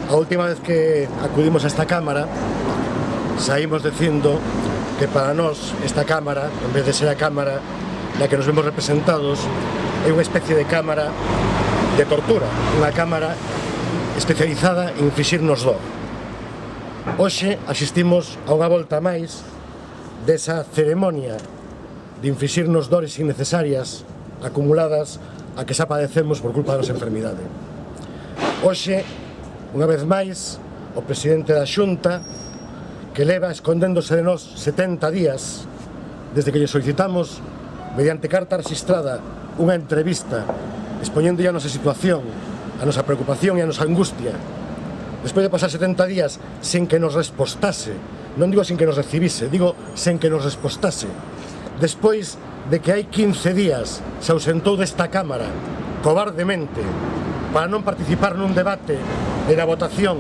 A última vez que acudimos a esta Cámara saímos dicindo que para nós esta Cámara, en vez de ser a Cámara na que nos vemos representados, é unha especie de Cámara de tortura, unha Cámara especializada en inflixirnos dor. Hoxe asistimos a unha volta máis desa ceremonia de inflixirnos dores innecesarias acumuladas a que xa padecemos por culpa da nosa enfermidade. Hoxe, unha vez máis, o presidente da Xunta, que leva escondéndose de nós 70 días desde que lle solicitamos, mediante carta registrada, unha entrevista expoñendo a nosa situación, a nosa preocupación e a nosa angustia, despois de pasar 70 días sen que nos respostase, non digo sen que nos recibise, digo sen que nos respostase, despois de que hai 15 días se ausentou desta Cámara cobardemente para non participar nun debate e na votación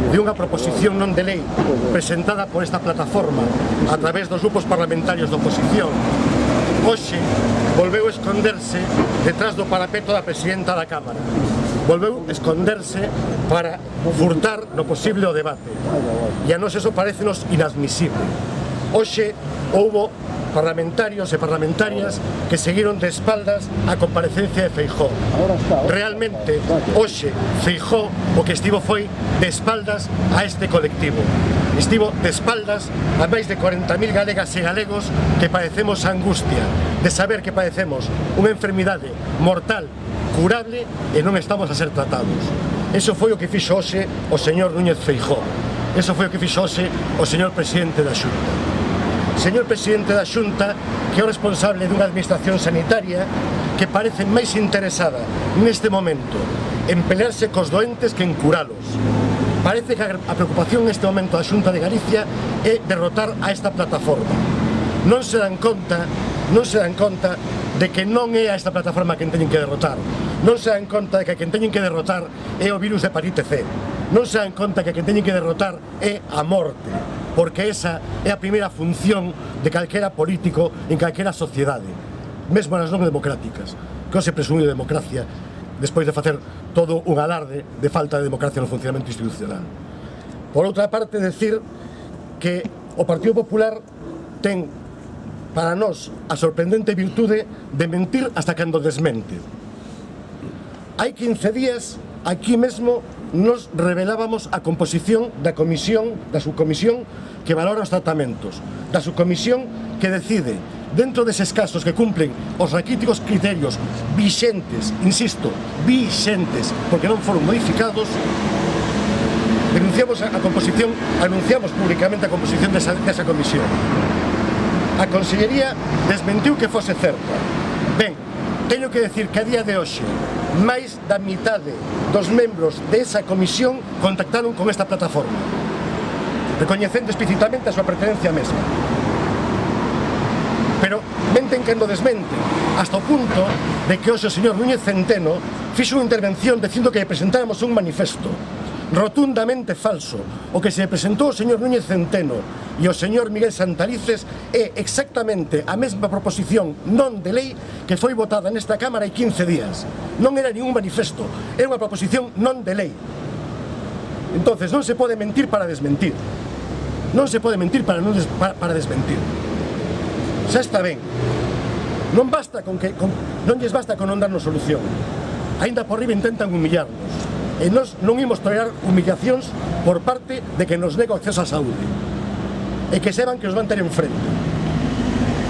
de unha proposición non de lei presentada por esta plataforma a través dos grupos parlamentarios de oposición, hoxe volveu esconderse detrás do parapeto da presidenta da Cámara, volveu esconderse para furtar no posible o debate, e a nós eso parecenos inadmisible. Hoxe houbo parlamentarios e parlamentarias que seguiron de espaldas a comparecencia de Feijóo. Realmente, hoxe, Feijóo o que estivo foi de espaldas a este colectivo. Estivo de espaldas a máis de 40.000 galegas e galegos que padecemos a angustia de saber que padecemos unha enfermidade mortal, curable, e non estamos a ser tratados. Eso foi o que fixo hoxe o señor Núñez Feijóo. Eso foi o que fixo hoxe o señor presidente da Xunta. Señor presidente da Xunta, que é o responsable dunha administración sanitaria que parece máis interesada neste momento en pelearse cos doentes que en curalos. Parece que a preocupación neste momento da Xunta de Galicia é derrotar a esta plataforma. Non se dan conta de que non é a esta plataforma quen teñen que derrotar. Non se dan conta de que quen teñen que derrotar é o virus de hepatite C. Non se dan conta que quen teñen que derrotar é a morte, porque esa é a primeira función de calquera político en calquera sociedade, mesmo nas non democráticas, que se presume de democracia despois de facer todo un alarde de falta de democracia no funcionamento institucional. Por outra parte, decir que o Partido Popular ten para nós a sorprendente virtude de mentir hasta cando desmente. Hai 15 días, aquí mesmo, nos revelábamos a composición da comisión, da subcomisión que valora os tratamentos, da subcomisión que decide, dentro deses casos que cumplen os raquíticos criterios vixentes, insisto, vixentes, porque non foron modificados, denunciamos a composición, anunciamos públicamente a composición desa comisión. A Consellería desmentiu que fose certa. Ben, teño que decir que a día de hoxe máis da mitade dos membros desa comisión contactaron con esta plataforma, recoñecendo explicitamente a súa pertenencia mesma. Pero menten cando desmenten, hasta o punto de que hoxe o señor Núñez Centeno fixo unha intervención dicindo que presentáramos un manifesto rotundamente falso. O que se presentou o señor Núñez Centeno e o señor Miguel Santalices é exactamente a mesma proposición non de lei que foi votada nesta Cámara hai 15 días. Non era ningún manifesto, era unha proposición non de lei. Entonces non se pode mentir para desmentir. Non se pode mentir para desmentir. Xa está ben. Non lles basta con non darnos solución. Aínda por riba intentan humillarnos. E nós non imos tolerar humillacións por parte de que nos nega o acceso á saúde, e que sepan que nos van ter enfrente.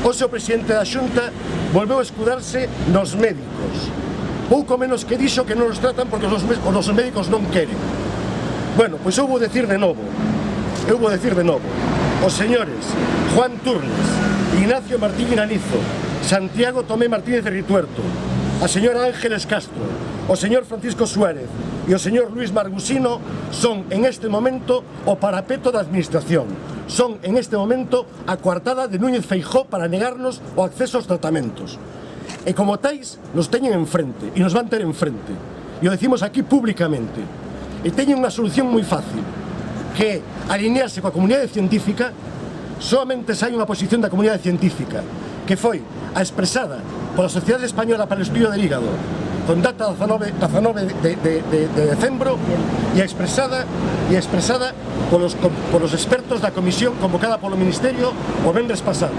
Hoxe o presidente da Xunta volveu a escudarse nos médicos, pouco menos que dixo que non nos tratan porque os nosos médicos non queren. Bueno, pois eu vou decir de novo, os señores Juan Turles, Ignacio Martín Granizo, Santiago Tomé Martínez de Rituerto, a señora Ángeles Castro, o señor Francisco Suárez e o señor Luis Margusino son en este momento o parapeto da administración, son en este momento a coartada de Núñez Feijóo para negarnos o acceso aos tratamentos. E como tais nos teñen enfrente e nos van ter enfrente, e o decimos aquí públicamente, e teñen unha solución moi fácil, que é alinearse coa comunidade científica. Solamente hai unha posición da comunidade científica que foi a expresada pola Sociedade Española para o Estudio del Hígado, con data 19 de decembro e expresada polos expertos da comisión convocada polo Ministerio o venres pasado.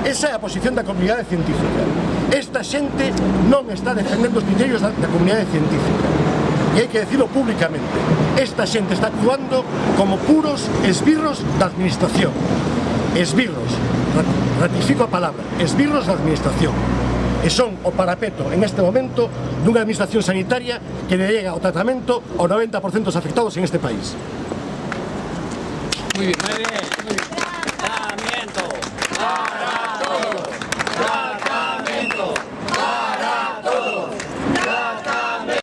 Esa é a posición da comunidade científica. Esta xente non está defendendo os criterios da comunidade científica. E hai que decirlo públicamente. Esta xente está actuando como puros esbirros da administración. Esbirros, ratifico a palabra, esbirros da administración. E son o parapeto en este momento dunha administración sanitaria que delega o tratamento ao 90% dos afectados en este país. Muy bien. Muy bien. Tratamiento para todos.